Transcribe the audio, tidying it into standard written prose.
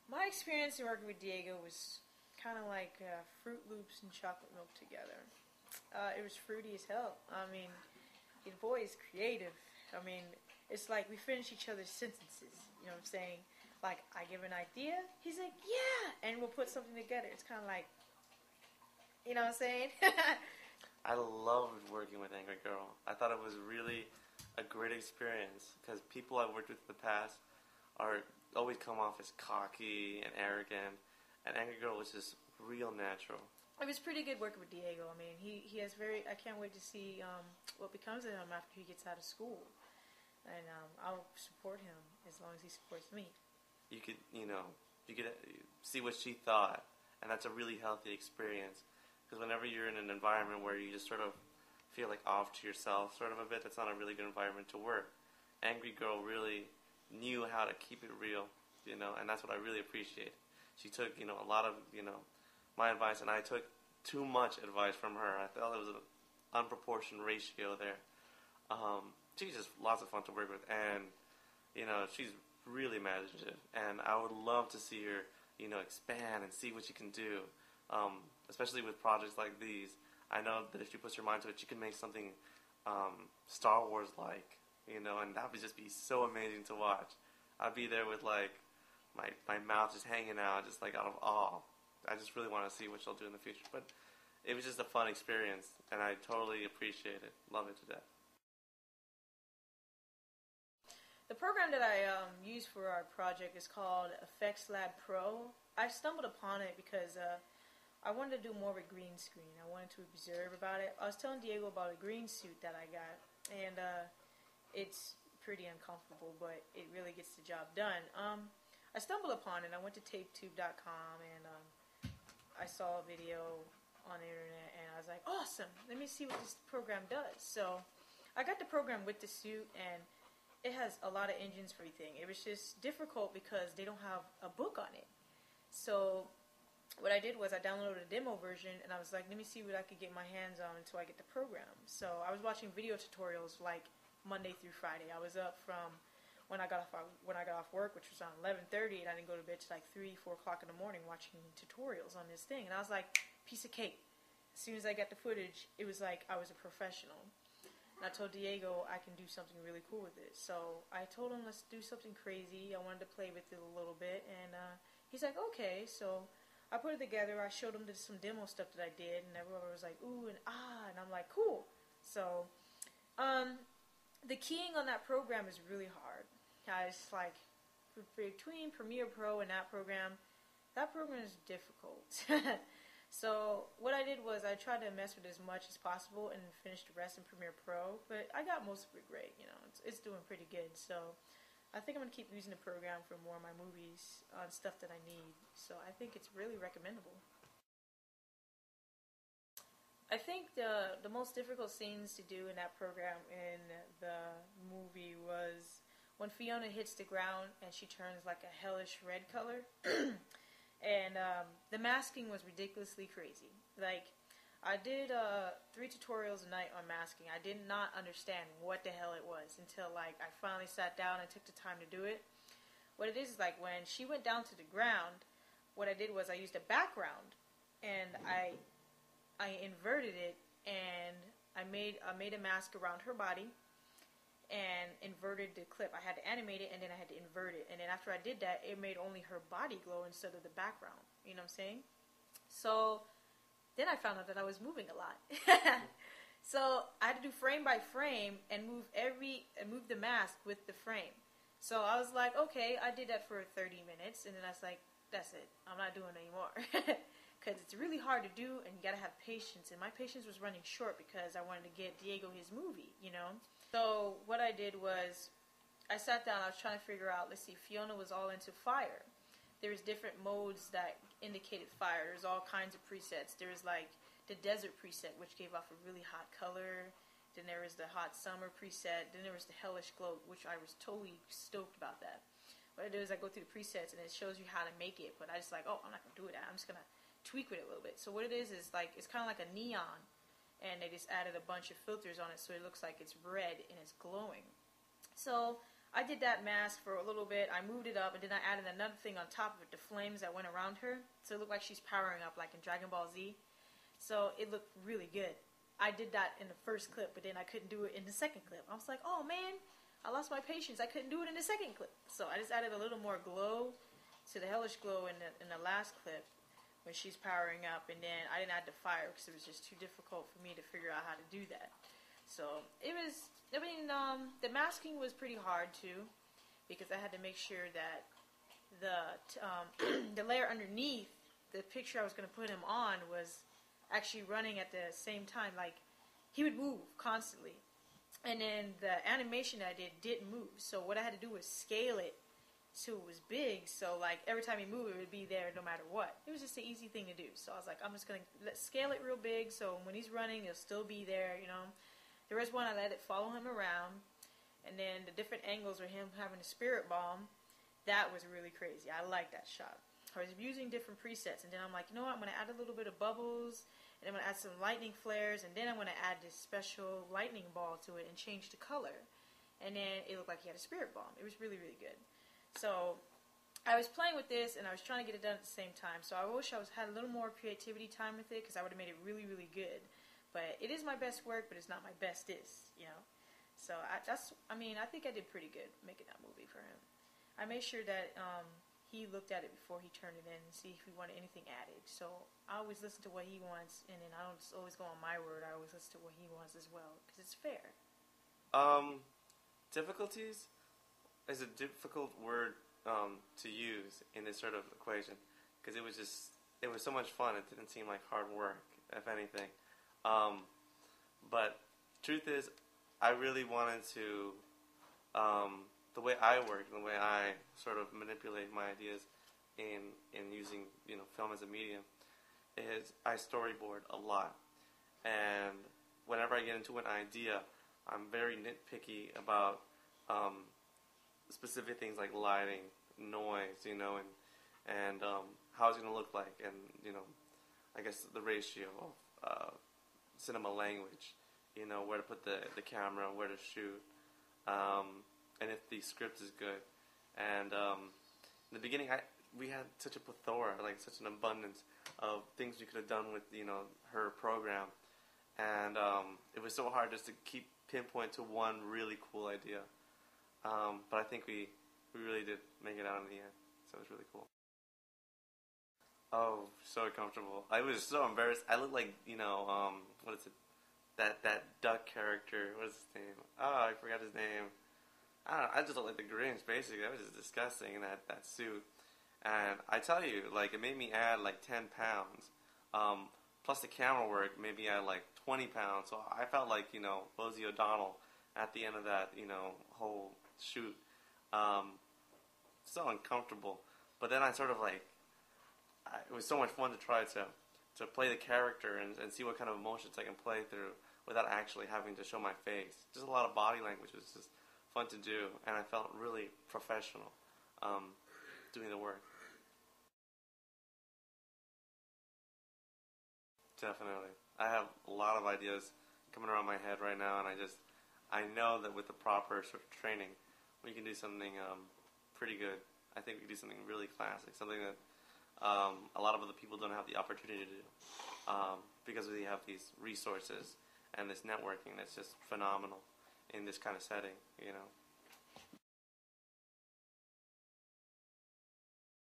My experience in working with Diego was kind of like Fruit Loops and chocolate milk together. It was fruity as hell. I mean, the boy is creative. I mean, it's like we finish each other's sentences. You know what I'm saying? Like, I give an idea, he's like, yeah, and we'll put something together. It's kind of like, you know what I'm saying? I loved working with Angry Girl. I thought it was really a great experience because people I've worked with in the past are always come off as cocky and arrogant, and Angry Girl was just real natural. It was pretty good working with Diego. I mean, he has very. I can't wait to see what becomes of him after he gets out of school, and I'll support him as long as he supports me. You could see what she thought, and that's a really healthy experience. Because whenever you're in an environment where you just sort of feel like off to yourself, sort of a bit, that's not a really good environment to work. Angry Girl really knew how to keep it real, and that's what I really appreciate. She took, a lot of, my advice, and I took too much advice from her. I felt it was an unproportioned ratio there. She's just lots of fun to work with, and, she's really imaginative, and I would love to see her, expand and see what she can do. Especially with projects like these, I know that if she puts her mind to it, she can make something Star Wars-like, and that would just be so amazing to watch. I'd be there with, like, my mouth just hanging out, just, like, out of awe. I just really want to see what she'll do in the future. But it was just a fun experience, and I totally appreciate it. Love it to death. The program that I use for our project is called Effects Lab Pro. I stumbled upon it because I wanted to do more of a green screen. I wanted to observe about it. I was telling Diego about a green suit that I got, and it's pretty uncomfortable, but it really gets the job done. I stumbled upon it. I went to tapetube.com, and I saw a video on the internet, and I was like, awesome, let me see what this program does. So I got the program with the suit, and it has a lot of engines for everything. It was just difficult because they don't have a book on it. So what I did was I downloaded a demo version, and I was like, let me see what I could get my hands on until I get the program. So I was watching video tutorials like Monday through Friday. I was up from when I got off work, which was around 11:30, and I didn't go to bed till like 3, 4 o'clock in the morning watching tutorials on this thing. And I was like, piece of cake. As soon as I got the footage, it was like I was a professional. And I told Diego I can do something really cool with it. So I told him, let's do something crazy. I wanted to play with it a little bit, and he's like, okay. So I put it together. I showed him some demo stuff that I did, and everyone was like, ooh and ah, and I'm like, cool. So the keying on that program is really hard. It's like between Premiere Pro and that program is difficult. So what I did was I tried to mess with it as much as possible and finish the rest in Premiere Pro, but I got most of it great. It's doing pretty good. So I think I'm going to keep using the program for more of my movies on stuff that I need. So I think it's really recommendable. I think the most difficult scenes to do in that program in the movie was when Fiona hits the ground and she turns like a hellish red color. And the masking was ridiculously crazy. Like, I did 3 tutorials a night on masking. I did not understand what the hell it was until like I finally sat down and took the time to do it. What it is like when she went down to the ground, what I did was I used a background and I inverted it, and I made a mask around her body and inverted the clip. I had to animate it, and then I had to invert it. And then after I did that, it made only her body glow instead of the background. You know what I'm saying? So then I found out that I was moving a lot. So I had to do frame by frame and move the mask with the frame. So I was like, okay, I did that for 30 minutes, and then I was like, that's it. I'm not doing it anymore. Because it's really hard to do, and you got to have patience. And my patience was running short because I wanted to get Diego his movie, So what I did was I sat down. I was trying to figure out, let's see, Fiona was all into fire. There's different modes that indicated fire. There's all kinds of presets. There's like the desert preset, which gave off a really hot color. Then there was the hot summer preset. Then there was the hellish glow, which I was totally stoked about that. What I do is I go through the presets, and it shows you how to make it. But I just like, oh, I'm not going to do it. I'm just going to tweak with it a little bit. So what it is like, it's kind of like a neon. And they just added a bunch of filters on it so it looks like it's red and it's glowing. So I did that mask for a little bit. I moved it up, and then I added another thing on top of it, the flames that went around her. So it looked like she's powering up, like in Dragon Ball Z. So it looked really good. I did that in the first clip, but then I couldn't do it in the second clip. I was like, oh man, I lost my patience. I couldn't do it in the second clip. So I just added a little more glow to the hellish glow in the last clip when she's powering up, and then I didn't add the fire because it was just too difficult for me to figure out how to do that. So it was, the masking was pretty hard too, because I had to make sure that the layer underneath the picture I was going to put him on was actually running at the same time. Like, he would move constantly, and then the animation that I didn't move. So what I had to do was scale it so it was big. So like every time he moved, it would be there no matter what. It was just an easy thing to do. So I was like, I'm just going to scale it real big, so when he's running, it'll still be there, you know. There was one I let it follow him around, and then the different angles with him having a spirit bomb, that was really crazy. I like that shot. I was using different presets, and then I'm like, you know what, I'm going to add a little bit of bubbles, and I'm going to add some lightning flares, and then I'm going to add this special lightning ball to it and change the color. And then it looked like he had a spirit bomb. It was really, really good. So I was playing with this, and I was trying to get it done at the same time. So I wish I had a little more creativity time with it, because I would have made it really, really good. But it is my best work, but it's not my bestest, you know. So I think I did pretty good making that movie for him. I made sure that he looked at it before he turned it in and see if he wanted anything added. So I always listen to what he wants, and then I don't just always go on my word. I always listen to what he wants as well, because it's fair. Difficulties is a difficult word to use in this sort of equation, because it was so much fun. It didn't seem like hard work, if anything. But truth is, I really wanted to, the way I work, the way I sort of manipulate my ideas in using, film as a medium, is I storyboard a lot. And whenever I get into an idea, I'm very nitpicky about specific things like lighting, noise, and how it's going to look like, and, I guess the ratio of cinema language, where to put the camera, where to shoot, and if the script is good. And in the beginning, we had such a plethora, like such an abundance of things we could have done with, her program. And it was so hard just to pinpoint to one really cool idea. But I think we really did make it out in the end, so it was really cool. Oh, so comfortable. I was so embarrassed. I looked like, what is it? That duck character. What is his name? Oh, I forgot his name. I don't know. I just looked like the Grinch, basically. That was just disgusting in that suit. And I tell you, like, it made me add like 10 pounds. Plus the camera work made me add like 20 pounds. So I felt like, Rosie O'Donnell at the end of that, whole shoot. So uncomfortable. But then I sort of like, it was so much fun to try to play the character and see what kind of emotions I can play through without actually having to show my face. Just a lot of body language was just fun to do, and I felt really professional doing the work. Definitely. I have a lot of ideas coming around my head right now, and I know that with the proper sort of training, we can do something pretty good. I think we can do something really classic, something that a lot of other people don't have the opportunity to do, because we have these resources and this networking that's just phenomenal in this kind of setting,